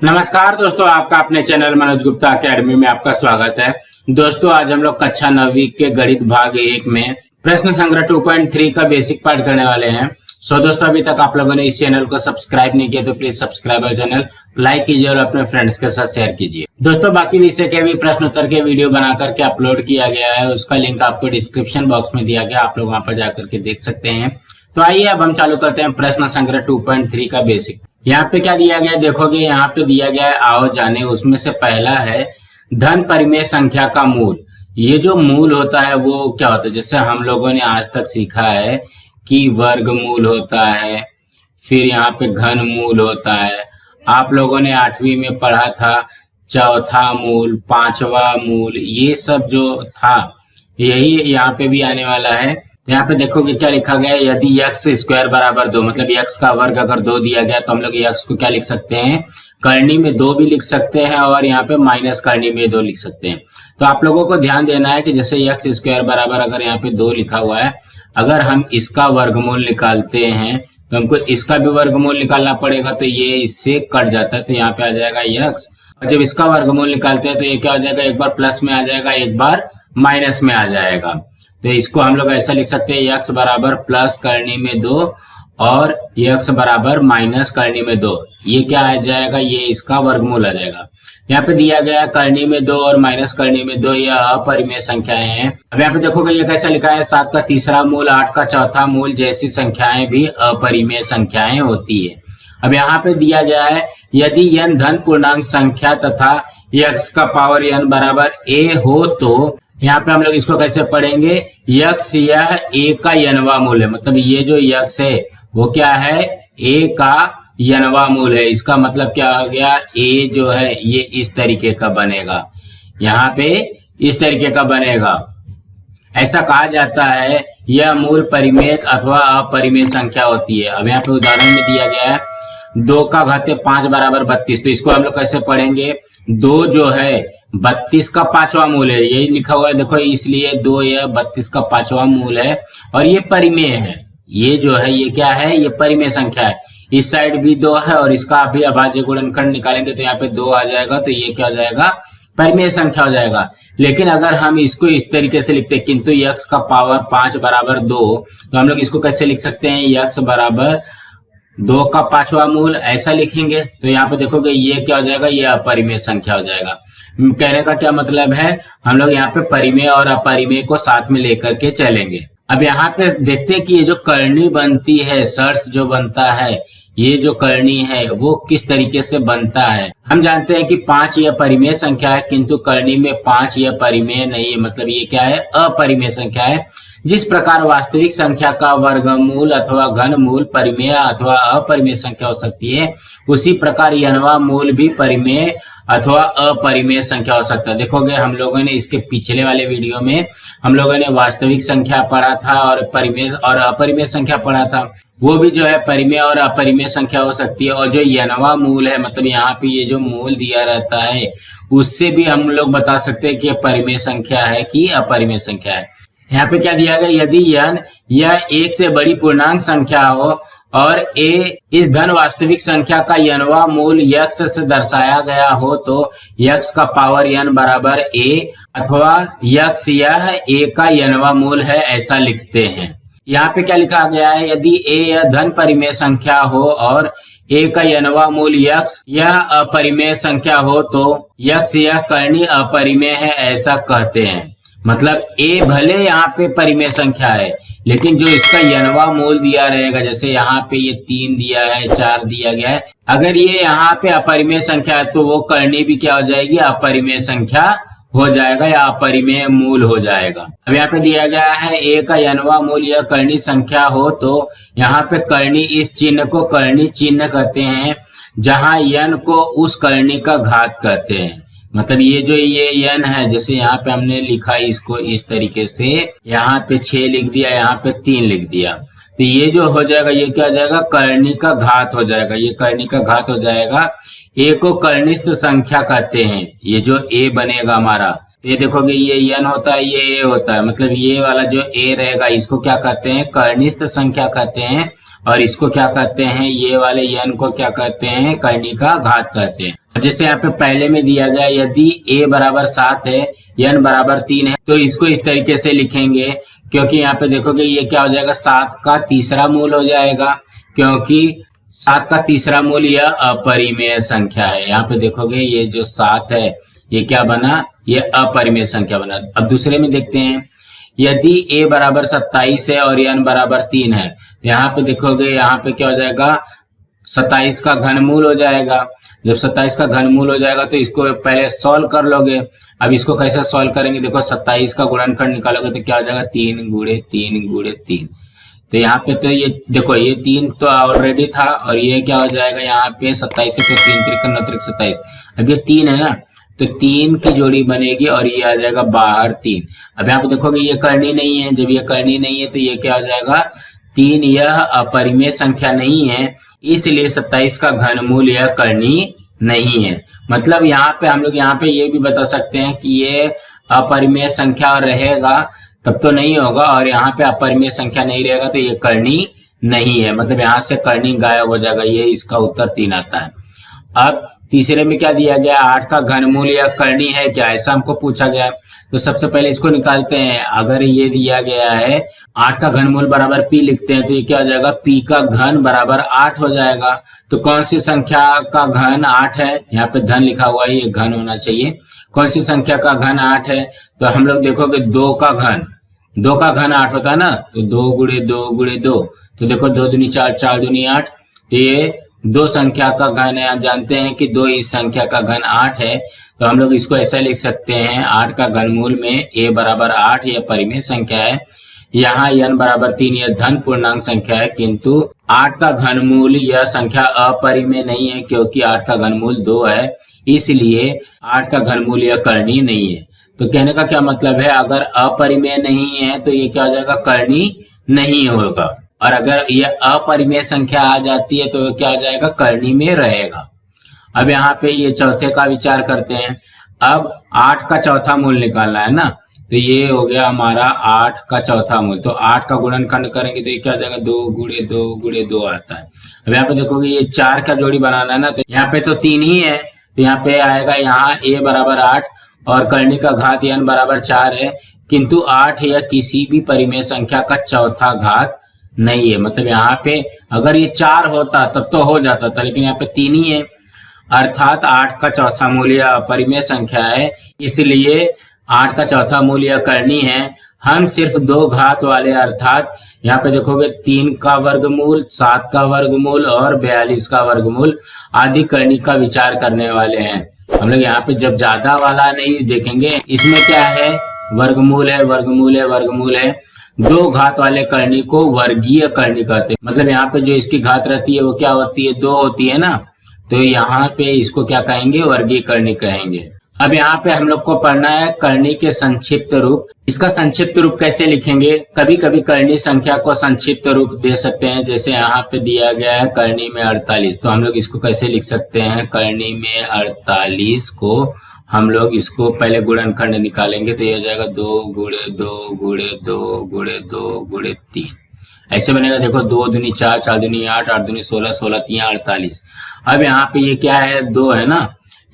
नमस्कार दोस्तों, आपका अपने चैनल मनोज गुप्ता अकेडमी में आपका स्वागत है। दोस्तों आज हम लोग कक्षा 9वीं के गणित भाग 1 में प्रश्न संग्रह 2.3 का बेसिक पार्ट करने वाले हैं। दोस्तों अभी तक आप लोगों ने इस चैनल को सब्सक्राइब नहीं किया तो प्लीज सब्सक्राइब और चैनल लाइक कीजिए और अपने फ्रेंड्स के साथ शेयर कीजिए। दोस्तों बाकी विषय के भी प्रश्न उत्तर के वीडियो बना करके अपलोड किया गया है, उसका लिंक आपको डिस्क्रिप्शन बॉक्स में दिया गया, आप लोग वहां पर जाकर के देख सकते हैं। तो आइए अब हम चालू करते हैं प्रश्न संग्रह 2.3 का बेसिक। यहाँ पे क्या दिया गया है देखोगे, यहाँ पे दिया गया है आओ जाने। उसमें से पहला है धन परिमेय संख्या का मूल। ये जो मूल होता है वो क्या होता है, जैसे हम लोगों ने आज तक सीखा है कि वर्गमूल होता है, फिर यहाँ पे घन मूल होता है। आप लोगों ने 8वीं में पढ़ा था चौथा मूल, पांचवा मूल, ये सब जो था यही यहाँ पे भी आने वाला है। यहाँ पे देखोगे क्या लिखा गया है, यदि एक्स स्क्वायर बराबर 2, मतलब एक्स का वर्ग अगर 2 दिया गया तो हम लोग एक्स को क्या लिख सकते हैं, करनी में 2 भी लिख सकते हैं और यहाँ पे माइनस करनी में 2 लिख सकते हैं। तो आप लोगों को ध्यान देना है कि जैसे एक्स स्क्वायर बराबर अगर यहाँ पे 2 लिखा हुआ है, अगर हम इसका वर्गमूल निकालते हैं तो हमको इसका भी वर्गमूल निकालना पड़ेगा, तो ये इससे कट जाता है तो यहाँ पे आ जाएगा एक्स। और जब इसका वर्गमूल निकालते हैं तो ये क्या हो जाएगा, एक बार प्लस में आ जाएगा, एक बार माइनस में आ जाएगा। तो इसको हम लोग ऐसा लिख सकते हैं, एक्स बराबर प्लस करनी में 2 और एक्स बराबर माइनस करनी में 2। ये क्या आ जाएगा, ये इसका वर्गमूल आ जाएगा। यहाँ पे दिया गया करनी में 2 और माइनस करनी में 2, यह अपरिमेय संख्याएं हैं। अब यहाँ पे देखोगे ये कैसा लिखा है, 7 का तीसरा मूल, 8 का चौथा मूल जैसी संख्याएं भी अपरिमेय संख्याएं होती है। अब यहाँ पे दिया गया है यदि n धन पूर्णांक संख्या तथा x का पावर n बराबर a हो तो यहाँ पे हम लोग इसको कैसे पढ़ेंगे, यक्स यह a का n वां मूल है, मतलब ये जो यक्स है वो क्या है, a का n वां मूल है। इसका मतलब क्या हो गया, a जो है ये इस तरीके का बनेगा, यहाँ पे इस तरीके का बनेगा। ऐसा कहा जाता है यह मूल परिमेय अथवा अपरिमेय संख्या होती है। अब यहाँ पे उदाहरण में दिया गया है 2 का घाते 5 बराबर 32, तो इसको हम लोग कैसे पढ़ेंगे, 2 जो है 32 का 5वां मूल है, यही लिखा हुआ है देखो, इसलिए 2 यह 32 का 5वां मूल है और ये परिमेय है। ये जो है ये क्या है, ये परिमेय संख्या है। इस साइड भी 2 है और इसका भी अभाज्य गुणनखंड निकालेंगे तो यहाँ पे 2 आ जाएगा, तो ये क्या हो जाएगा, परिमेय संख्या हो जाएगा। लेकिन अगर हम इसको इस तरीके से लिखते हैं किंतु x का पावर 5 बराबर 2, तो हम लोग इसको कैसे लिख सकते हैं, x बराबर 2 का 5वां मूल, ऐसा लिखेंगे तो यहाँ पे देखोगे ये क्या हो जाएगा, ये अपरिमेय संख्या हो जाएगा। कहने का क्या मतलब है, हम लोग यहाँ पे परिमेय और अपरिमेय को साथ में लेकर के चलेंगे। अब यहाँ पे देखते हैं कि ये जो करनी बनती है, सर्स जो बनता है, ये जो करनी है वो किस तरीके से बनता है। हम जानते हैं कि 5 यह परिमेय संख्या है, किंतु करनी में 5 यह परिमेय नहीं है, मतलब ये क्या है, अपरिमेय संख्या है। जिस प्रकार वास्तविक संख्या का वर्गमूल अथवा घनमूल परिमेय अथवा अपरिमेय संख्या हो सकती है, उसी प्रकार n वां मूल भी परिमेय अथवा अपरिमेय संख्या हो सकता है। देखोगे हम लोगों ने इसके पिछले वाले वीडियो में हम लोगों ने वास्तविक संख्या पढ़ा था और परिमेय और अपरिमेय संख्या पढ़ा था, वो भी जो है परिमेय और अपरिमेय संख्या हो सकती है। और जो n वां मूल है, मतलब यहाँ पे ये जो मूल दिया रहता है, उससे भी हम लोग बता सकते हैं कि ये परिमेय संख्या है कि अपरिमेय संख्या है। यहाँ पे क्या दिया गया, यदि n यह 1 से बड़ी पूर्णांक संख्या हो और a इस धन वास्तविक संख्या का n वां मूल x से दर्शाया गया हो तो x का पावर n बराबर a अथवा x यह a का n वां मूल है, ऐसा लिखते हैं। यहाँ पे क्या लिखा गया है, यदि a यह धन परिमेय संख्या हो और a का n वां मूल x यह अपरिमेय संख्या हो तो x यह करनी अपरिमेय है, ऐसा कहते हैं। मतलब a भले यहाँ पे परिमेय संख्या है, लेकिन जो इसका n वां मूल दिया रहेगा, जैसे यहाँ पे ये 3 दिया है, 4 दिया गया है, अगर ये यहाँ पे अपरिमेय संख्या है तो वो करनी भी क्या हो जाएगी, अपरिमेय संख्या हो जाएगा या अपरिमेय मूल हो जाएगा। अब यहाँ पे दिया गया है a का n वां मूल यह करनी संख्या हो तो यहाँ पे करनी, इस चिन्ह को करनी चिन्ह कहते हैं, जहाँ n को उस करनी का घात कहते हैं। मतलब ये जो ये n है, जैसे यहाँ पे हमने लिखा इसको इस तरीके से, यहाँ पे 6 लिख दिया, यहाँ पे 3 लिख दिया, तो ये जो हो जाएगा ये क्या हो जाएगा, करनी का घात हो जाएगा, ये करनी का घात हो जाएगा। a को कर्निस्थ संख्या कहते हैं, ये जो a बनेगा हमारा, तो ये देखोगे ये n होता है, ये a होता है, मतलब ये वाला जो a रहेगा इसको क्या कहते हैं, कर्निस्थ संख्या कहते हैं। और इसको क्या कहते हैं, ये वाले n को क्या कहते हैं, करनी का घात कहते हैं। अब जैसे यहाँ पे पहले में दिया गया यदि a बराबर 7 है, n बराबर 3 है, तो इसको इस तरीके से लिखेंगे, क्योंकि यहाँ पे देखोगे ये क्या हो जाएगा, 7 का तीसरा मूल हो जाएगा, क्योंकि 7 का तीसरा मूल यह अपरिमेय संख्या है। यहाँ पे देखोगे ये जो 7 है ये क्या बना, ये अपरिमेय संख्या बना। अब दूसरे में देखते हैं, यदि a बराबर 27 है और n बराबर 3 है, यहाँ पे देखोगे यहाँ पे क्या हो जाएगा, 27 का घनमूल हो जाएगा। जब 27 का घनमूल हो जाएगा तो इसको पहले सॉल्व कर लोगे। अब इसको कैसे सॉल्व करेंगे, देखो 27 का गुणनखंड निकालोगे तो क्या हो जाएगा, 3 गुणे 3 गुणे 3। तो यहाँ पे तो ये देखो ये 3 तो ऑलरेडी था और ये क्या हो जाएगा, यहाँ पे 27 से तो 3 त्रिक 9 त्रिक 27, अब ये 3 है ना, तो 3 की जोड़ी बनेगी और ये आ जाएगा बाहर 3। अब यहाँ पे देखोगे ये करनी नहीं है, जब ये करनी नहीं है तो ये क्या हो जाएगा, 3 यह अपरिमेय संख्या नहीं है, इसलिए 27 का घनमूल यह करनी नहीं है। मतलब यहाँ पे हम लोग यहाँ पे ये भी बता सकते हैं कि ये अपरिमेय संख्या रहेगा तब तो नहीं होगा, और यहाँ पे अपरिमेय संख्या नहीं रहेगा तो ये करनी नहीं है, मतलब यहाँ से करनी गायब हो जाएगा। ये इसका उत्तर 3 आता है। अब तीसरे में क्या दिया गया, 8 का घनमूल यह करनी है क्या, ऐसा हमको पूछा गया है। तो सबसे पहले इसको निकालते हैं। अगर ये दिया गया है 8 का घनमूल बराबर p लिखते हैं तो ये क्या हो जाएगा, p का घन बराबर 8 हो जाएगा। तो कौन सी संख्या का घन 8 है, यहाँ पे धन लिखा हुआ है, ये घन होना चाहिए। कौन सी संख्या का घन 8 है, तो हम लोग देखोगे 2 का घन 8 होता है ना, तो 2 गुणे 2 गुणे 2, तो देखो 2 दूनी 4 4 दूनी 8, तो ये 2 संख्या का घन है। आप जानते हैं कि 2 इस संख्या का घन 8 है, तो हम लोग इसको ऐसा लिख सकते हैं, 8 का घनमूल में a बराबर 8 यह परिमेय संख्या है, यहाँ n बराबर 3 यह धन पूर्णांक संख्या है, किंतु 8 का घनमूल यह संख्या अपरिमेय नहीं है, क्योंकि 8 का घनमूल 2 है, इसलिए 8 का घनमूल यह करनी नहीं है। तो कहने का क्या मतलब है, अगर अपरिमेय नहीं है तो ये क्या हो जाएगा, करनी नहीं होगा, और अगर ये अपरिमेय संख्या आ जाती है तो क्या हो जाएगा, करनी में रहेगा। अब यहाँ पे ये चौथे का विचार करते हैं। अब 8 का चौथा मूल निकालना है ना, तो ये हो गया हमारा 8 का चौथा मूल, तो 8 का गुणनखंड करेंगे तो ये क्या हो जाएगा, 2 गुणे 2 गुणे 2 आता है। अब यहाँ पे देखोगे ये 4 का जोड़ी बनाना है ना, तो यहाँ पे तो 3 ही है, तो यहाँ पे आएगा, यहाँ a बराबर 8 और करनी का घात n बराबर 4 है, किंतु 8 या किसी भी परिमेय संख्या का चौथा घात नहीं है। मतलब यहाँ पे अगर ये 4 होता तब तो हो जाता था, लेकिन यहाँ पे 3 ही है, अर्थात 8 का चौथा मूल्य अपरिमेय संख्या है, इसलिए 8 का चौथा मूल्य करनी है। हम सिर्फ 2 घात वाले, अर्थात यहाँ पे देखोगे 3 का वर्गमूल, 7 का वर्गमूल और 42 का वर्गमूल आदि करनी का विचार करने वाले हैं। हम लोग यहाँ पे जब ज्यादा वाला नहीं देखेंगे, इसमें क्या है, वर्गमूल है, वर्गमूल है, वर्गमूल है। 2 घात वाले करनी को वर्गीय करनी कहते हैं। मतलब यहाँ पे जो इसकी घात रहती है वो क्या होती है, 2 होती है ना, तो यहाँ पे इसको क्या कहेंगे, वर्गीय करनी कहेंगे। अब यहाँ पे हम लोग को पढ़ना है करनी के संक्षिप्त रूप। इसका संक्षिप्त रूप कैसे लिखेंगे, कभी कभी करनी संख्या को संक्षिप्त रूप दे सकते हैं, जैसे यहाँ पे दिया गया है करनी में 48, तो हम लोग इसको कैसे लिख सकते हैं, करनी में 48 को हम लोग इसको पहले गुणनखंड निकालेंगे तो ये हो जाएगा 2 गुणे 2 गुणे 2 गुणे 2 गुणे 3, ऐसे बनेगा। देखो 2 दूनी 4 4 दूनी 8 8 दूनी 16 16 3 48। अब यहाँ पे ये क्या है, 2 है ना,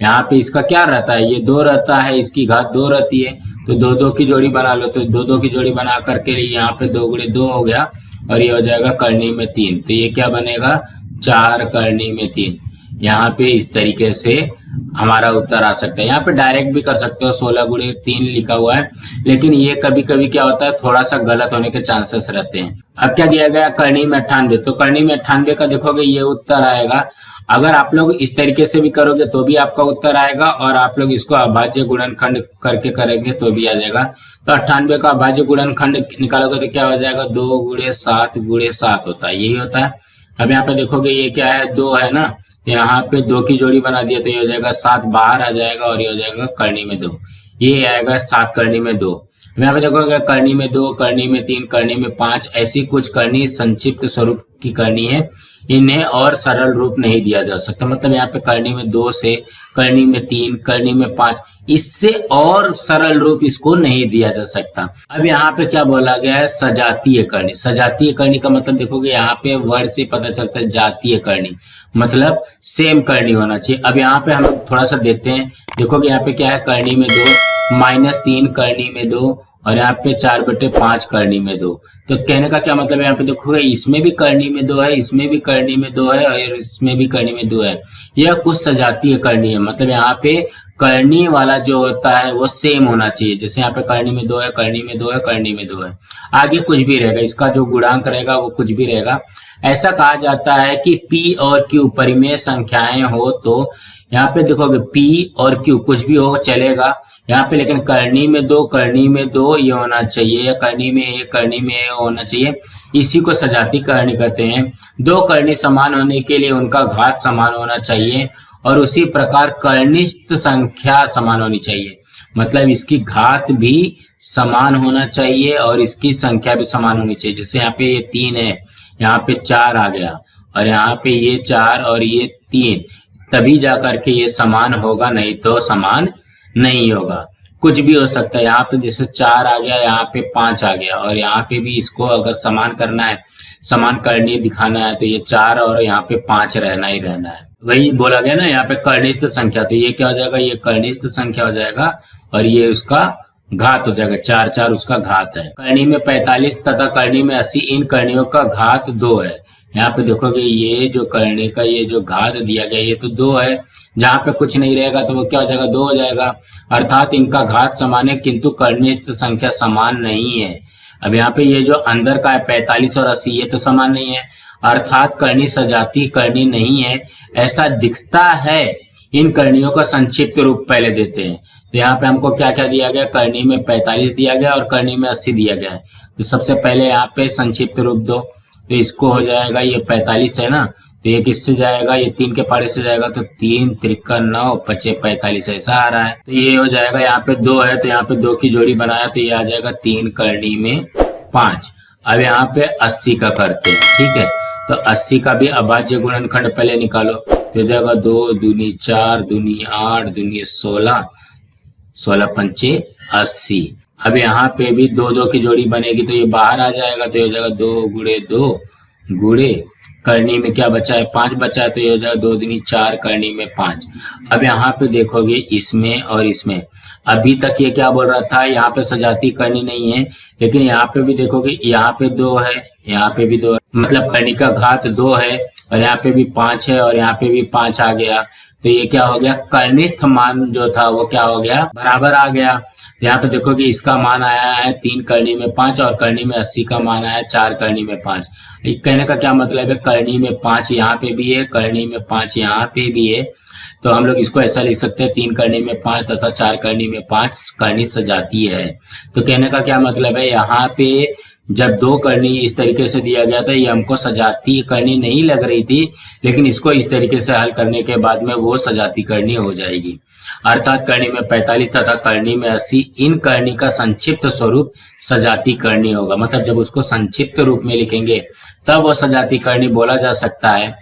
यहाँ पे इसका क्या रहता है, ये 2 रहता है, इसकी घात 2 रहती है, तो 2 2 की जोड़ी बना लो, तो 2 2 की जोड़ी बना करके यहाँ पे 2 गुणे 2 हो गया और ये हो जाएगा करनी में 3, तो ये क्या बनेगा, 4 करनी में 3। यहाँ पे इस तरीके से हमारा उत्तर आ सकता है। यहाँ पे डायरेक्ट भी कर सकते हो, 16 गुणे 3 लिखा हुआ है, लेकिन ये कभी कभी क्या होता है, थोड़ा सा गलत होने के चांसेस रहते हैं। अब क्या दिया गया, करनी में 98, तो करनी में 98 का देखोगे ये उत्तर आएगा। अगर आप लोग इस तरीके से भी करोगे तो भी आपका उत्तर आएगा, और आप लोग इसको अभाज्य गुणनखंड करके करेंगे तो भी आ जाएगा। तो 98 का अभाज्य गुणनखंड निकालोगे तो क्या हो जाएगा, 2 गुणे 7 गुणे 7 होता है, यही होता है। अब यहाँ पे देखोगे ये क्या है, 2 है ना, यहाँ पे 2 की जोड़ी बना दिया तो ये हो जाएगा 7 बाहर आ जाएगा और ये हो जाएगा करनी में 2, ये आएगा 7 करनी में 2। यहाँ पे देखोगे करनी में 2, करनी में 3, करनी में 5, ऐसी कुछ करनी संक्षिप्त स्वरूप की करनी है, इन्हें और सरल रूप नहीं दिया जा सकता। मतलब यहाँ पे करनी में 2 से करनी में 3, करनी में 5। इससे और सरल रूप इसको नहीं दिया जा सकता। अब यहाँ पे क्या बोला गया है, सजातीय करनी। सजातीय करनी का मतलब देखोगे यहाँ पे वर्ड से पता चलता है जातीय करनी, मतलब सेम करनी होना चाहिए। अब यहाँ पे हम लोग थोड़ा सा देखते हैं, देखोगे यहाँ पे क्या है, करनी में 2, -3 करनी में 2, और यहाँ पे 4/5 करनी में 2। तो कहने का क्या मतलब है, यहाँ पे देखोगे इसमें भी करनी में 2 है, इसमें भी करनी में 2 है, और इसमें भी करनी में 2 है। यह कुछ सजातीय करनी है, मतलब यहाँ पे करनी वाला जो होता है वो सेम होना चाहिए। जैसे यहाँ पे करनी में 2 है, करनी में 2 है, करनी में 2 है, आगे कुछ भी रहेगा, इसका जो गुणांक रहेगा वो कुछ भी रहेगा। ऐसा कहा जाता है कि P और Q परिमेय संख्याएं हो तो यहाँ पे देखोगे P और Q कुछ भी हो चलेगा यहाँ पे, लेकिन करनी में 2, करनी में 2 ये होना चाहिए, या करनी में 1, करनी में 1 होना चाहिए। इसी को सजाती करनी कहते हैं। 2 करनी समान होने के लिए उनका घात समान होना चाहिए, और उसी प्रकार कर्निष्ठ संख्या समान होनी चाहिए, मतलब इसकी घात भी समान होना चाहिए और इसकी संख्या भी समान होनी चाहिए। जैसे यहाँ पे ये 3 है, यहाँ पे 4 आ गया, और यहाँ पे ये 4 और ये 3, तभी जा करके ये समान होगा, नहीं तो समान नहीं होगा। कुछ भी हो सकता है, यहाँ पे जैसे 4 आ गया, यहाँ पे 5 आ गया, और यहाँ पे भी इसको अगर समान करना है, समान करनी दिखाना है, तो ये 4 और यहाँ पे 5 रहना ही रहना है। वही बोला गया ना यहाँ पे कर्निष्ठ संख्या, तो ये क्या हो जाएगा, ये कर्निष्ठ संख्या हो जाएगा, और ये उसका घात हो जाएगा। 4 4 उसका घात है। करनी में 45 तथा करनी में 80, इन करणियों का घात 2 है। यहाँ पे देखोगे ये जो करनी का ये जो घात दिया गया ये तो 2 है, जहां पे कुछ नहीं रहेगा तो वो क्या हो जाएगा, 2 हो जाएगा। अर्थात इनका घात समान है किंतु कर्निष्ठ संख्या समान नहीं है। अब यहाँ पे ये जो अंदर का है 45 और 80 ये तो समान नहीं है, अर्थात करनी सजाती करनी नहीं है, ऐसा दिखता है। इन करणियों का संक्षिप्त रूप पहले देते हैं। तो यहाँ पे हमको क्या क्या दिया गया, करनी में 45 दिया गया और करनी में 80 दिया गया है। तो सबसे पहले यहाँ पे संक्षिप्त रूप दो, तो इसको हो जाएगा, ये 45 है ना, तो ये किससे जाएगा, ये 3 के पारे से जाएगा, तो 3 त्रिका 9 पचे 45 ऐसा आ रहा है। तो ये हो जाएगा, यहाँ पे 2 है तो यहाँ पे 2 की जोड़ी बनाया तो ये आ जाएगा 3 करनी में 5। अब यहाँ पे 80 का करते हैं, ठीक है। तो 80 का भी अभाज्य गुणनखंड पहले निकालो, तो हो जाएगा 2 दूनी 4 दूनी 8 दूनी 16, 16 पंचे 80। अब यहाँ पे भी 2 2 की जोड़ी बनेगी तो ये बाहर आ जाएगा, तो ये हो जाएगा 2 गुणे 2 गुणे करनी में क्या बचा है, 5 बचा है, तो ये हो जाएगा 2 दूनी 4 करनी में 5। अब यहाँ पे देखोगे इसमें और इसमें, अभी तक ये क्या बोल रहा था, यहाँ पे सजाती करनी नहीं है, लेकिन यहाँ पे भी देखोगे यहाँ पे 2 है, यहाँ पे भी 2 है, मतलब करनी का घात 2 है, और यहाँ पे भी 5 है और यहाँ पे भी 5 आ गया। तो ये क्या हो गया, कर्निस्थ मान जो था वो क्या हो गया, बराबर आ गया। यहाँ पे देखोगे इसका मान आया है 3 करनी में 5 और करनी में 80 का मान आया 4 करनी में 5। कहने का क्या मतलब है, करनी में 5 यहाँ पे भी है, करनी में 5 यहाँ पे भी है, तो हम लोग इसको ऐसा लिख सकते हैं 3 करनी में 5 तथा 4 करनी में 5 करनी सजाती है। तो कहने का क्या मतलब है, यहाँ पे जब 2 करनी इस तरीके से दिया गया था, ये हमको सजाती करनी नहीं लग रही थी, लेकिन इसको इस तरीके से हल करने के बाद में वो सजाती करनी हो जाएगी। अर्थात करनी में 45 तथा करनी में 80, इन करनी का संक्षिप्त स्वरूप सजाती करनी होगा। मतलब जब उसको संक्षिप्त रूप में लिखेंगे तब वो सजाती करनी बोला जा सकता है।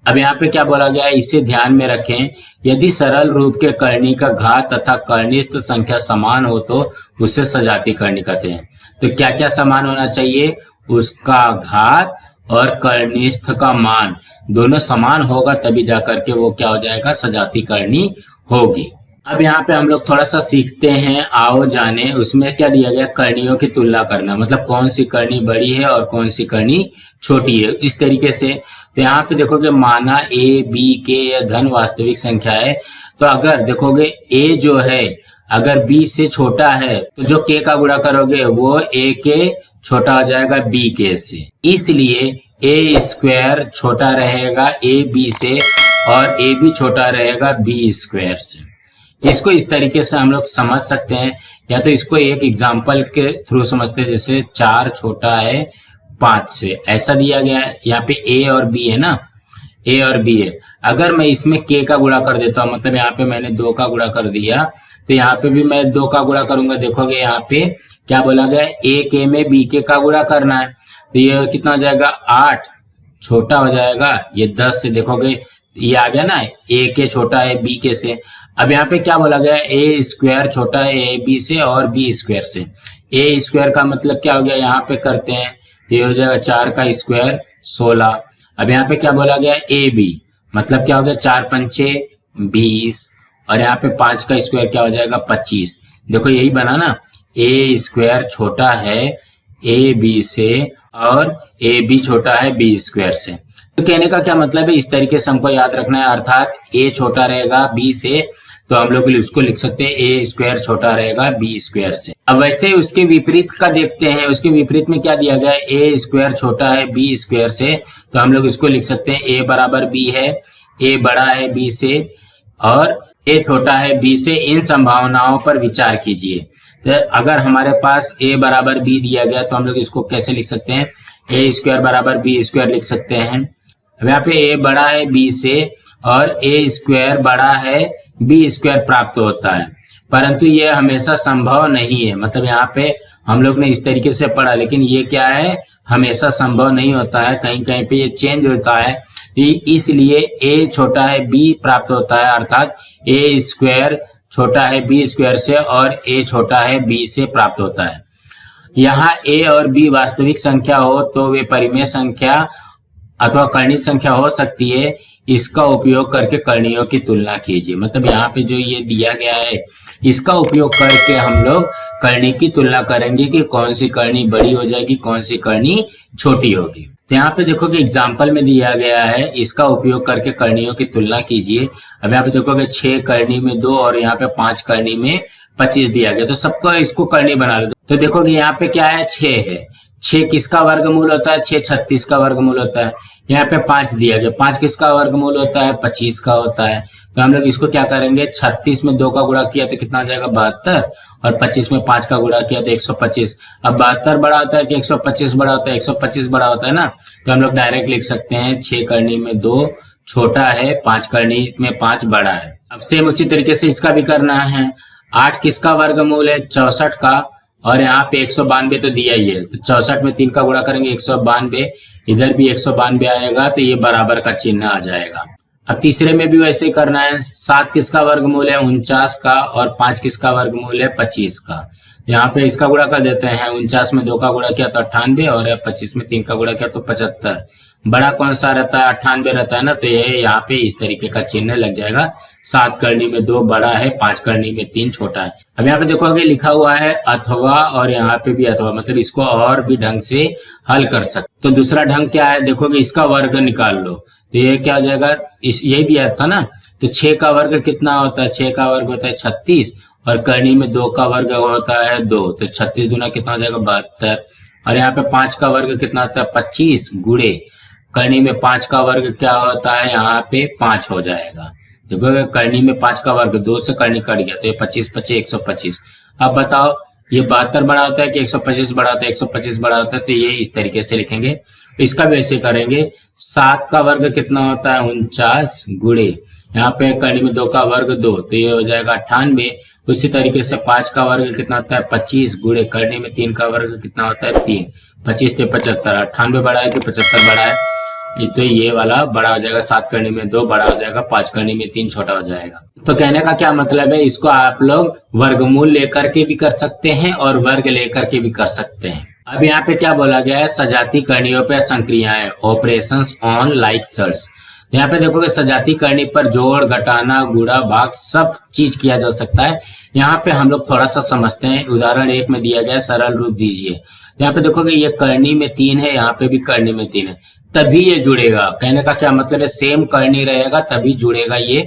अब यहाँ पे क्या बोला गया है, इसे ध्यान में रखें, यदि सरल रूप के करनी का घात तथा कर्निस्थ संख्या समान हो तो उसे सजाती करनी कहते हैं। तो क्या क्या समान होना चाहिए, उसका घात और कर्निस्थ का मान दोनों समान होगा, तभी जाकर के वो क्या हो जाएगा, सजाती करनी होगी। अब यहाँ पे हम लोग थोड़ा सा सीखते हैं, आओ जाने। उसमें क्या दिया गया, करनियों की तुलना करना, मतलब कौन सी करनी बड़ी है और कौन सी करनी छोटी है, इस तरीके से। तो यहाँ पे देखोगे माना ए बी के या धन वास्तविक संख्या है, तो अगर देखोगे ए जो है अगर बी से छोटा है तो जो के का गुणा करोगे वो ए के छोटा हो जाएगा बी के से, इसलिए ए स्क्वायर छोटा रहेगा ए बी से और ए भी छोटा रहेगा बी स्क्वायर से। इसको इस तरीके से हम लोग समझ सकते हैं, या तो इसको एक एग्जांपल के थ्रू समझते हैं, जैसे 4 छोटा है 5 से, ऐसा दिया गया है। यहाँ पे ए और बी है ना, ए और बी है, अगर मैं इसमें के का गुणा कर देता हूँ, मतलब यहाँ पे मैंने 2 का गुणा कर दिया, तो यहाँ पे भी मैं 2 का गुणा करूंगा। देखोगे यहाँ पे क्या बोला गया, ए के में बी के का गुणा करना है, तो ये कितना हो जाएगा 8, छोटा हो जाएगा ये 10 से, देखोगे ये आ गया ना, ए के छोटा है बी के से। अब यहाँ पे क्या बोला गया, ए स्क्वायर छोटा है ए बी से और बी स्क्वायर से। ए स्क्वायर का मतलब क्या हो गया, यहाँ पे करते हैं, ये हो जाएगा 4 का स्क्वायर 16। अब यहाँ पे क्या बोला गया, ए बी मतलब क्या हो गया, 4 पंचे 20 और यहाँ पे 5 का स्क्वायर क्या हो जाएगा 25। देखो यही बना ना, ए स्क्वायर छोटा है ए बी से और ए बी छोटा है बी स्क्वायर से। तो कहने का क्या मतलब है, इस तरीके से हमको याद रखना है, अर्थात ए छोटा रहेगा बी से तो हम लोग इसको लिख सकते हैं ए स्क्वायर छोटा रहेगा बी स्क्वायर से। अब वैसे उसके विपरीत का देखते हैं, उसके विपरीत में क्या दिया गया है, ए स्क्वायर छोटा है बी स्क्वायर से, तो हम लोग इसको लिख सकते हैं ए बराबर बी है, ए बड़ा है बी से और ए छोटा है बी से। इन संभावनाओं पर विचार कीजिए। तो अगर हमारे पास ए बराबर बी दिया गया तो हम लोग इसको कैसे लिख सकते हैं, ए स्क्वायर बराबर बी स्क्वायर लिख सकते हैं। अब यहाँ पे ए बड़ा है बी से और ए स्क्वायर बड़ा है बी स्क्वायर प्राप्त होता है, परंतु ये हमेशा संभव नहीं है। मतलब यहाँ पे हम लोग ने इस तरीके से पढ़ा, लेकिन ये क्या है, हमेशा संभव नहीं होता है, कहीं कहीं पे ये चेंज होता है। इसलिए ए छोटा है बी प्राप्त होता है, अर्थात ए स्क्वायर छोटा है बी स्क्वायर से और ए छोटा है बी से प्राप्त होता है। यहाँ ए और बी वास्तविक संख्या हो तो वे परिमेय संख्या अथवा कर्णित संख्या हो सकती है। इसका उपयोग करके कर्णियों की तुलना कीजिए। मतलब यहाँ पे जो ये दिया गया है इसका उपयोग करके हम लोग कर्णी की तुलना करेंगे कि कौन सी कर्णी बड़ी हो जाएगी, कौन सी कर्णी छोटी होगी। तो यहाँ पे देखो कि एग्जाम्पल में दिया गया है, इसका उपयोग करके कर्णियों की तुलना कीजिए। अब यहाँ पे देखोगे 6 कर्णी में 2 और यहाँ पे 5 कर्णी में 25 दिया गया, तो सबको इसको कर्णी बना लो। तो देखोगे यहाँ पे क्या है, 6 है, 6 किसका वर्गमूल होता है, 6 36 का वर्गमूल होता है। यहाँ पे 5 दिया गया, 5 किसका वर्गमूल होता है, 25 का होता है। तो हम लोग इसको क्या करेंगे, 36 में 2 का गुणा किया तो कितना आ जाएगा 72 और 25 में 5 का गुणा किया तो 125। अब 72 बड़ा होता है कि 125 बड़ा होता है, 125 बड़ा होता है ना, तो हम लोग डायरेक्ट लिख सकते हैं 6 कर्णी में 2 छोटा है, 5 कर्णी में 5 बड़ा है। अब सेम उसी तरीके से इसका भी करना है। 8 किसका वर्गमूल है, 64 का, और यहाँ पे 192 तो दिया ही है, तो 64 में 3 का गुणा करेंगे 192, इधर भी 192 आएगा तो ये बराबर का चिन्ह आ जाएगा। अब तीसरे में भी वैसे ही करना है। 7 किसका वर्गमूल है, 49 का, और 5 किसका वर्गमूल है, 25 का। यहाँ पे इसका गुणा कर देते हैं, 49 में 2 का गुणा किया तो 98 और 25 में 3 का गुणा किया तो 75। बड़ा कौन सा रहता है, 98 रहता है ना, तो ये यहाँ पे इस तरीके का चिन्ह लग जाएगा। 7 कर्णी में 2 बड़ा है, 5 कर्णी में 3 छोटा है। अब यहाँ पे देखोगे लिखा हुआ है अथवा, और यहाँ पे भी अथवा, मतलब इसको और भी ढंग से हल कर सकते। तो दूसरा ढंग क्या है, देखोगे इसका वर्ग निकाल लो, तो ये क्या हो जाएगा, यही दिया था ना, तो 6 का वर्ग कितना होता है, 6 का वर्ग होता है 36 और कर्णी में 2 का वर्ग होता है 2, तो 36 गुना कितना हो जाएगा 72। और यहाँ पे 5 का वर्ग कितना होता है 25 गुणे कर्णी में 5 का वर्ग क्या होता है, यहाँ पे 5 हो जाएगा। देखो कर्णी में 5 का वर्ग 2 से कर्णी कट गया तो ये 25 25 125। अब बताओ ये 72 बड़ा होता है कि 125 बड़ा होता है, 125 बड़ा होता है, तो ये इस तरीके से लिखेंगे। इसका भी ऐसे करेंगे। 7 का वर्ग कितना होता है 49 गुणे यहाँ पे कर्णी में 2 का वर्ग 2, तो ये हो जाएगा 98। उसी तरीके से 5 का वर्ग कितना होता है 25 गुणे कर्णी में 3 का वर्ग कितना होता है 3, 25 से 75, 98 बड़ा है कि 75 बड़ा है, तो ये वाला बड़ा हो जाएगा। 7 कर्णी में 2 बड़ा हो जाएगा, 5 कर्णी में 3 छोटा हो जाएगा। तो कहने का क्या मतलब है, इसको आप लोग वर्गमूल लेकर के भी कर सकते हैं और वर्ग लेकर के भी कर सकते हैं। अब यहाँ पे क्या बोला गया है, सजाती कर्णियों पे संक्रियाएं, ऑपरेशंस ऑन लाइक सर्च। यहाँ पे देखोगे सजाती कर्णी पर जोड़ घटाना गुणा भाग सब चीज किया जा सकता है। यहाँ पे हम लोग थोड़ा सा समझते हैं। उदाहरण 1 में दिया गया, सरल रूप दीजिए। यहाँ पे देखोगे ये कर्णी में 3 है, यहाँ पे भी कर्णी में 3 है, तभी ये जुड़ेगा। कहने का क्या मतलब है, सेम कर्णी रहेगा तभी जुड़ेगा। ये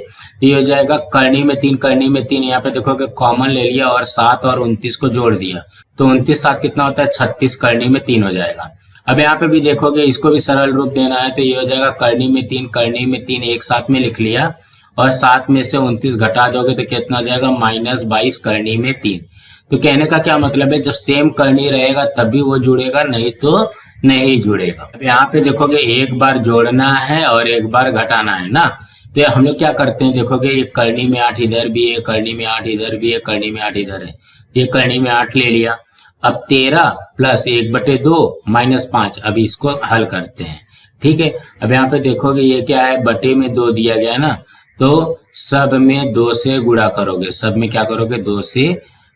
हो जाएगा कर्णी में 3 कर्णी में 3, यहाँ पे देखोगे कॉमन ले लिया और 7 और 29 को जोड़ दिया, तो 29 7 कितना होता है 36 कर्णी में 3 हो जाएगा। अब यहाँ पे भी देखोगे इसको भी सरल रूप देना है, तो ये हो जाएगा कर्णी में 3 कर्णी में 3 एक साथ में लिख लिया और 7 में से 29 घटा दोगे तो कितना हो जाएगा -22 कर्णी में 3। तो कहने का क्या मतलब है, जब सेम कर्णी रहेगा तभी वो जुड़ेगा, नहीं तो नहीं जुड़ेगा। अब यहाँ पे देखोगे एक बार जोड़ना है और एक बार घटाना है ना, तो हम लोग क्या करते हैं, देखोगे ये कर्णी में 8 इधर भी है, कर्णी में 8 इधर भी है, कर्णी में 8 इधर है, ये कर्णी में 8 ले लिया। अब 13 + 1/2 -5, अब इसको हल करते हैं। ठीक है। अब यहाँ पे देखोगे ये क्या है, बटे में 2 दिया गया है ना, तो सब में 2 से गुणा करोगे, सब में क्या करोगे 2 से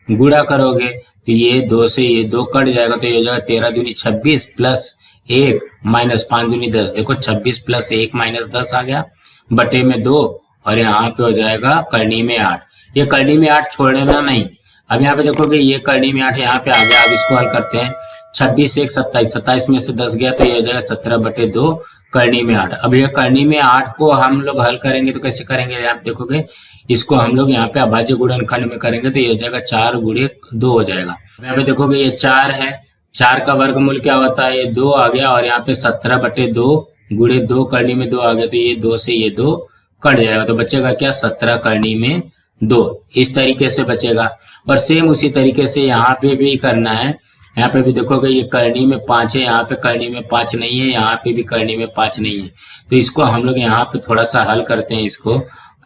गुणा करोगे, तो ये 2 से ये 2 कट जाएगा, तो ये हो जाएगा 13 दूनी 26 प्लस 1 माइनस 5 दूनी 10। देखो 26 प्लस 1 माइनस 10 आ गया, बटे में 2, और यहाँ पे हो जाएगा करनी में 8। ये करनी में 8 छोड़ देना नहीं। अब यहाँ पे देखोगे ये करनी में 8 यहाँ पे आ गया। अब इसको हल करते हैं, 26 1 27, 27 में से 10 गया तो ये हो जाएगा 17 बटे 2 करनी में 8। अब ये करनी में 8 को हम लोग हल करेंगे तो कैसे करेंगे, यहाँ पे देखोगे इसको हम लोग यहाँ पे अभाज्य गुणनखंड में करेंगे तो ये हो जाएगा 4 गुणे 2 हो जाएगा। यहाँ पे देखोगे ये 4 है, 4 का वर्गमूल क्या होता है, ये 2 आ गया, और यहाँ पे 17 बटे 2 गुणे 2 करनी में 2 आ गया, तो ये 2 से ये 2 कट जाएगा, तो बचेगा क्या 17 करनी में 2। इस तरीके से बचेगा। और सेम उसी तरीके से यहाँ पे भी करना है। यहाँ पे भी देखोगे ये करनी में 5 है, यहाँ पे करनी में 5 नहीं है, यहाँ पे भी करनी में 5 नहीं है, तो इसको हम लोग यहाँ पे थोड़ा सा हल करते हैं। इसको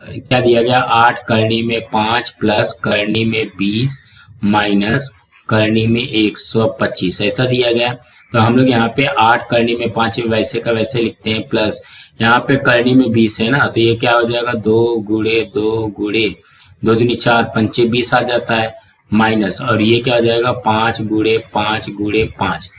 क्या दिया गया, 8 करनी में 5 प्लस करनी में 20 माइनस करनी में 125 ऐसा दिया गया। तो हम लोग यहाँ पे 8 करनी में 5 वैसे का वैसे लिखते हैं, प्लस यहाँ पे करनी में 20 है ना, तो ये क्या हो जाएगा 2 गुणे 2 गुणे 2 दूनी 4 पंचे 20 आ जाता है, माइनस, और ये क्या हो जाएगा 5 गुणे 5 गुणे 5।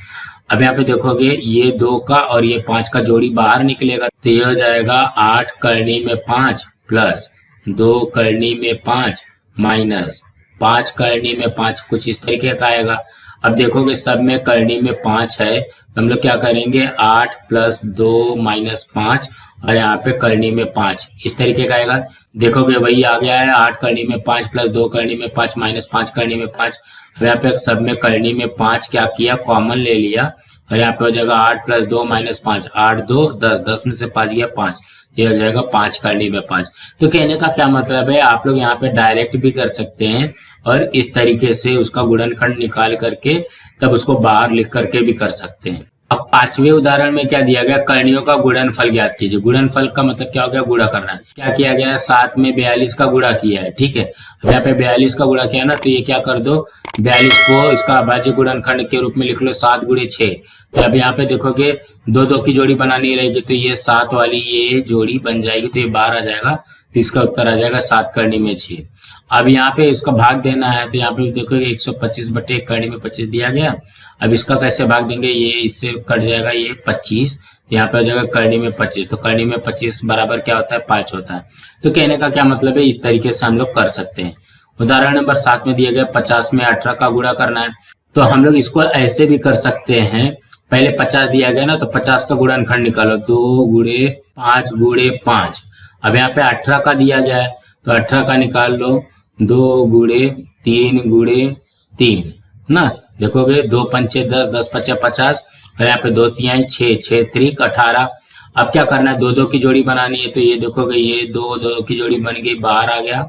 अब यहाँ पे देखोगे ये 2 का और ये 5 का जोड़ी बाहर निकलेगा, तो ये हो जाएगा 8 करनी में 5 प्लस 2 करनी में 5 माइनस 5 करनी में 5, कुछ इस तरीके का आएगा। अब देखोगे सब में करनी में 5 है, तो हम लोग क्या करेंगे 8 प्लस 2 माइनस 5, और यहाँ पे करनी में 5 इस तरीके का आएगा। देखोगे वही आ गया है, 8 करनी में 5 प्लस 2 करनी में 5 माइनस 5 करनी में 5। अब यहाँ पे सब में करनी में 5 क्या किया, कॉमन ले लिया, और यहाँ पे हो जाएगा 8 प्लस 2 माइनस 5, 8 2 10, 10 में से 5 गया 5, ये हो जाएगा 5 करनी में 5। तो कहने का क्या मतलब है, आप लोग यहाँ पे डायरेक्ट भी कर सकते हैं और इस तरीके से उसका गुणनखंड निकाल करके तब उसको बाहर लिख करके भी कर सकते हैं। अब 5वें उदाहरण में क्या दिया गया, करणियों का गुणनफल ज्ञात कीजिए। गुणनफल का मतलब क्या हो गया, गुणा करना है। क्या किया गया है, 7 में 42 का गुणा किया है, ठीक है। अब यहाँ पे 42 का गुणा किया ना, तो ये क्या कर दो 42 को इसका अभाज्य गुणनखंड के रूप में लिख लो, 7 गुणे 6। तो अब यहाँ पे देखोगे 2 2 की जोड़ी बनानी रहेगी, तो ये 7 वाली ये जोड़ी बन जाएगी, तो ये बाहर आ जाएगा, तो इसका उत्तर आ जाएगा 7 करनी में 6। अब यहाँ पे इसका भाग देना है, तो यहाँ पे देखोगे 125 बटे 1 करनी में 25 दिया गया। अब इसका कैसे भाग देंगे, ये इससे कट जाएगा ये 25, यहाँ पे हो जाएगा करनी में 25, तो करनी में 25 बराबर क्या होता है 5 होता है। तो कहने का क्या मतलब है, इस तरीके से हम लोग कर सकते हैं। उदाहरण नंबर 7 में दिया गया 50 में 18 का गुणा करना है, तो हम लोग इसको ऐसे भी कर सकते हैं। पहले 50 दिया गया ना, तो 50 का गुणनखंड निकालो, 2 गुणे 5 गुणे 5। अब यहाँ पे 18 का दिया गया है, तो 18 का निकाल लो, 2 गुणे 3 गुणे 3 ना, देखोगे 2 पंचे 10, 10 पचे 50, और यहाँ पे 2 तिहाई 6, 6 त्रिक 18। अब क्या करना है, 2 2 की जोड़ी बनानी है, तो ये देखोगे ये 2 2 की जोड़ी बन गई, बाहर आ गया,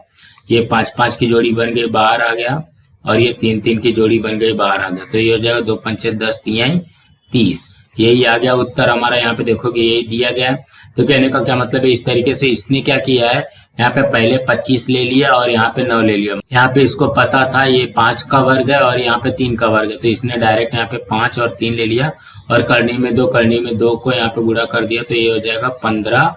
ये 5 5 की जोड़ी बन गई, बाहर आ गया, और ये 3 3 की जोड़ी बन गई, बाहर आ गया, तो ये हो जाएगा 2 पंचे 10 तिहाई 30। यही आ गया उत्तर हमारा, यहाँ पे देखोगे यही दिया गया। तो कहने का क्या मतलब है, इस तरीके से इसने क्या किया है, यहाँ पे पहले 25 ले लिया और यहाँ पे 9 ले लिया। यहाँ पे इसको पता था ये 5 का वर्ग है और यहाँ पे 3 का वर्ग है, तो इसने डायरेक्ट यहाँ पे 5 और 3 ले लिया, और करनी में 2 को यहाँ पे गुणा कर दिया, तो ये हो जाएगा 15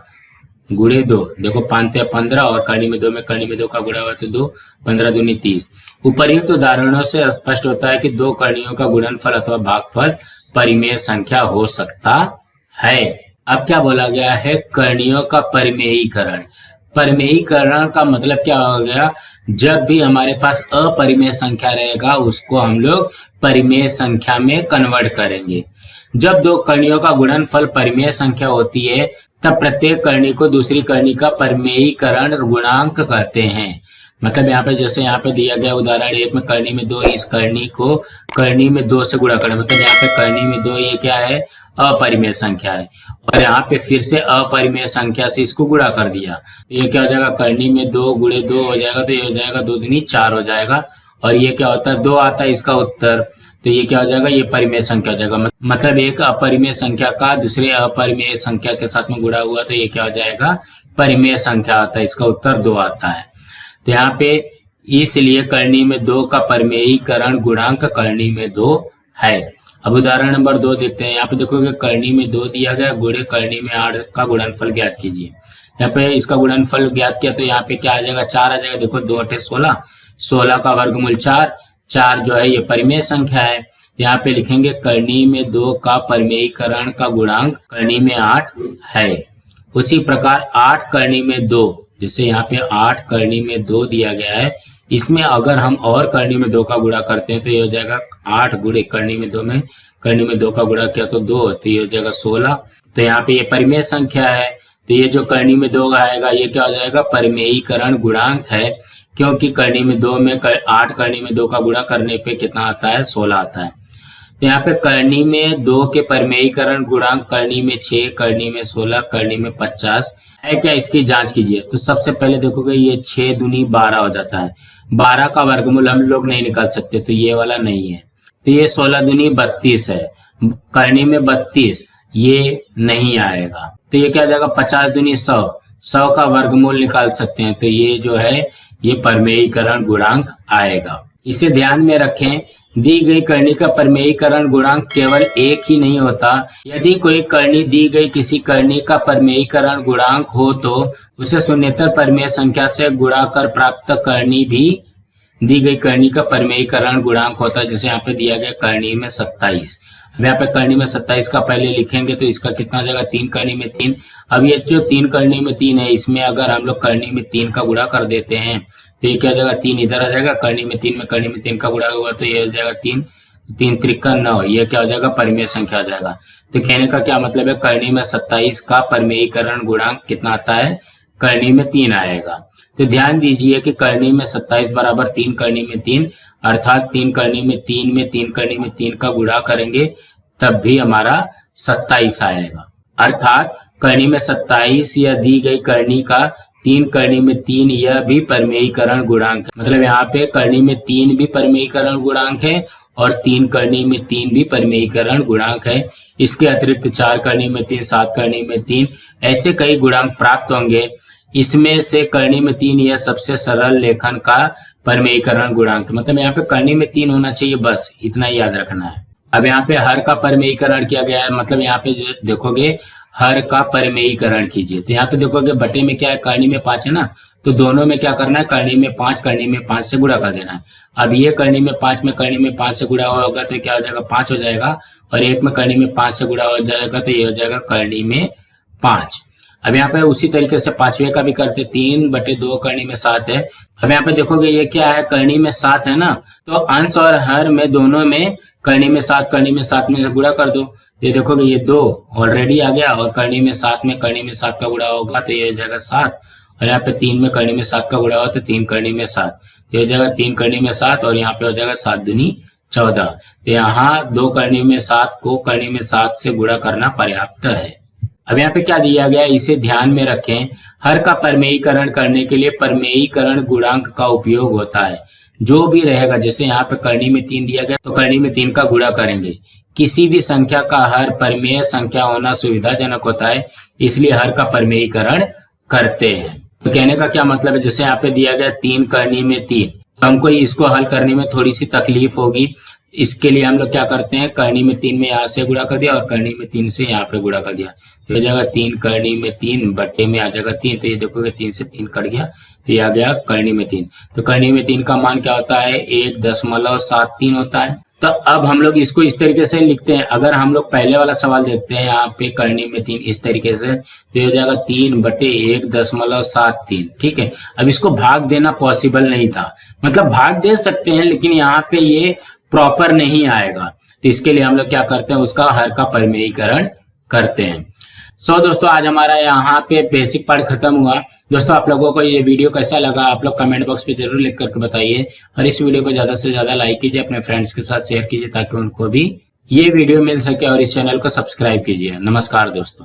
गुणे 2। देखो 5 15 और करनी में 2 का गुणा हुआ तो 2, 15 दूनी 30। उपर्युक्त उदाहरणों से स्पष्ट होता है कि 2 करणियों का गुणनफल अथवा भागफल परिमेय संख्या हो सकता है। अब क्या बोला गया है, करणियों का परिमेयीकरण। परिमेयीकरण का मतलब क्या हो गया, जब भी हमारे पास अपरिमेय संख्या रहेगा उसको हम लोग परिमेय संख्या में कन्वर्ट करेंगे। जब 2 करणियों का गुणनफल परिमेय संख्या होती है तब प्रत्येक करणी को दूसरी करणी का परिमेयीकरण गुणांक कहते हैं। मतलब यहाँ पे जैसे यहाँ पे दिया गया उदाहरण 1 में करनी में 2, इस करनी को करनी में 2 से गुणा करना, मतलब यहाँ पे करनी में 2 ये क्या है, अपरिमेय संख्या है, और यहाँ पे फिर से अपरिमेय संख्या से इसको गुणा कर दिया, ये क्या हो जाएगा, करनी में 2 गुणे 2 हो जाएगा, तो ये हो जाएगा 2 दूनी 4 हो जाएगा, और ये क्या होता है 2 आता है इसका उत्तर, तो ये क्या हो जाएगा, ये परिमेय संख्या हो जाएगा। मतलब एक अपरिमेय संख्या का दूसरे अपरिमेय संख्या के साथ में गुणा हुआ, तो ये क्या हो जाएगा, परिमेय संख्या आता है, इसका उत्तर 2 आता है। तो यहाँ पे इसलिए करनी में 2 का परिमेयीकरण गुणांक करनी में 2 है। अब उदाहरण नंबर 2 देखते हैं। यहाँ पे देखोगे करनी में 2 दिया गया, गुणे करनी में 8 का गुणनफल ज्ञात कीजिए। यहाँ पे इसका गुणनफल ज्ञात किया तो यहाँ पे क्या आ जाएगा, 4 आ जाएगा। देखो 2 8 16, 16 का वर्गमूल 4, 4 जो है ये परिमेय संख्या है। यहाँ पे लिखेंगे करनी में 2 का परिमेयीकरण का गुणांक करनी में 8 है। उसी प्रकार 8 करनी में 2, जैसे यहाँ पे 8 करनी में 2 दिया गया है, इसमें अगर हम और करनी में 2 का गुणा करते हैं तो ये हो जाएगा 8 गुणे करनी में 2 में करनी में 2 का गुणा किया तो 2, तो ये हो जाएगा 16। तो यहाँ पे ये परिमेय संख्या है, तो ये जो करनी में 2 आएगा ये क्या हो जाएगा, परिमेयीकरण गुणांक है, क्योंकि करनी में 2 में 8 करनी में 2 का गुणा करने पे कितना आता है, 16 आता है। तो यहाँ पे करनी में 2 के परिमेयीकरण गुणांक करनी में 6, करनी में 16, करनी में 50 है क्या, इसकी जांच कीजिए। तो सबसे पहले देखोगे ये 6 दूनी 12 हो जाता है, 12 का वर्गमूल हम लोग नहीं निकाल सकते तो ये वाला नहीं है। तो ये 16 दूनी 32 है, करनी में 32 ये नहीं आएगा, तो ये क्या हो जाएगा, 50 दूनी 100, 100 का वर्गमूल निकाल सकते हैं तो ये जो है ये परिमेयीकरण गुणांक आएगा। इसे ध्यान में रखें, दी गई करनी का परिमेयीकरण गुणांक केवल एक ही नहीं होता। यदि कोई करनी दी गई किसी करनी का परिमेयीकरण गुणांक हो तो उसे शून्येतर परिमेय संख्या से गुणा कर प्राप्त करनी भी दी गई करनी का परिमेयीकरण गुणांक होता है। जैसे यहाँ पे दिया गया करनी में 27, अब यहाँ पे करनी में 27 का पहले लिखेंगे तो इसका कितना हो जाएगा, 3 करनी में 3। अब ये जो 3 करनी में 3 है, इसमें अगर हम लोग करनी में 3 का गुणा कर देते हैं तो ये क्या हो जाएगा, 3 इधर आ जाएगा, करनी में 3 में करनी में 3 का गुणा हुआ तो ये हो जाएगा 3, 3 त्रिका 9, ये क्या हो जाएगा, परिमेय संख्या हो जाएगा। तो कहने का क्या मतलब है, करनी में 27 का परिमेयीकरण गुणांक कितना आता है, करनी में 3 आएगा। तो ध्यान दीजिए कि करनी में 27 बराबर 3 करनी में 3, अर्थात 3 करनी में 3 में 3 करनी में 3 का गुणा करेंगे तब भी हमारा 27 आएगा। अर्थात करनी में 27 या दी गई करनी का 3 करनी में 3 यह भी परिमेयीकरण गुणांक है। मतलब यहाँ पे करनी में 3 भी परिमेयीकरण गुणांक है और 3 करनी में 3 भी परिमेयीकरण गुणांक है। इसके अतिरिक्त 4 करनी में 3, 7 करनी में 3 ऐसे कई गुणांक प्राप्त होंगे। इसमें से करनी में 3 यह सबसे सरल लेखन का परिमेयीकरण गुणांक, मतलब यहाँ पे करनी में 3 होना चाहिए, बस इतना ही याद रखना है। अब यहाँ पे हर का परिमेयीकरण किया गया है, मतलब यहाँ पे देखोगे हर का परिमेयीकरण कीजिए तो यहाँ पे देखोगे बटे में क्या है, करनी में 5 है ना, तो दोनों में क्या करना है, करनी में 5 करनी में 5 से गुणा कर देना है। अब ये करनी में 5 में करनी में 5 से गुणा होगा तो क्या हो जाएगा, 5 हो जाएगा, और एक में करनी में 5 से गुणा हो जाएगा तो ये हो जाएगा करनी में 5। अब यहाँ पे उसी तरीके से पांचवे का भी करते, 3/2 करनी में 7 है। अब यहाँ पे देखोगे ये क्या है, करनी में 7 है ना, तो अंश और हर में दोनों में करनी में 7 करनी में 7 में से गुणा कर दो। ये देखोगे ये 2 ऑलरेडी आ गया, और करनी में 7 में करनी में 7 का गुणा होगा तो ये हो जाएगा 7, और यहाँ पे 3 में करनी में 7 का गुणा होगा तो 3 करनी में 7, ये हो जाएगा 3 करनी में 7, और यहाँ पे हो जाएगा 7 दूनी 14। तो यहाँ 2 करनी में 7 को करनी में 7 से गुणा करना पर्याप्त है। अब यहाँ पे क्या दिया गया है, इसे ध्यान में रखें। हर का परिमेयीकरण करने के लिए परिमेयीकरण गुणांक का उपयोग होता है। जो भी रहेगा, जैसे यहाँ पे करनी में 3 दिया गया तो करनी में 3 का गुणा करेंगे। किसी भी संख्या का हर परिमेय संख्या होना सुविधाजनक होता है, इसलिए हर का परिमेयीकरण करते हैं। तो कहने का क्या मतलब है, जैसे यहाँ पे दिया गया 3 करनी में 3, तो हमको इसको हल करने में थोड़ी सी तकलीफ होगी। इसके लिए हम लोग क्या करते हैं, करनी में 3 में यहाँ से गुणा कर दिया और करनी में 3 से यहाँ पे गुणा कर दिया, तो हो जाएगा 3 करनी में 3 बट्टे में आ जाएगा 3, तो ये देखोगे 3 से 3 कट गया तो ये आ गया करनी में 3। तो करनी में 3 का मान क्या होता है, 1.73 होता है। तो अब हम लोग इसको इस तरीके से लिखते हैं। अगर हम लोग पहले वाला सवाल देखते हैं, यहाँ पे करनी में 3 इस तरीके से, तो ये हो जाएगा 3/1.73, ठीक है। अब इसको भाग देना पॉसिबल नहीं था, मतलब भाग दे सकते हैं लेकिन यहाँ पे ये प्रॉपर नहीं आएगा, तो इसके लिए हम लोग क्या करते हैं, उसका हर का परिमेयीकरण करते हैं। दोस्तों आज हमारा यहाँ पे बेसिक पार्ट खत्म हुआ। दोस्तों आप लोगों को ये वीडियो कैसा लगा आप लोग कमेंट बॉक्स पे जरूर लिख करके बताइए, और इस वीडियो को ज्यादा से ज्यादा लाइक कीजिए, अपने फ्रेंड्स के साथ शेयर कीजिए ताकि उनको भी ये वीडियो मिल सके, और इस चैनल को सब्सक्राइब कीजिए। नमस्कार दोस्तों।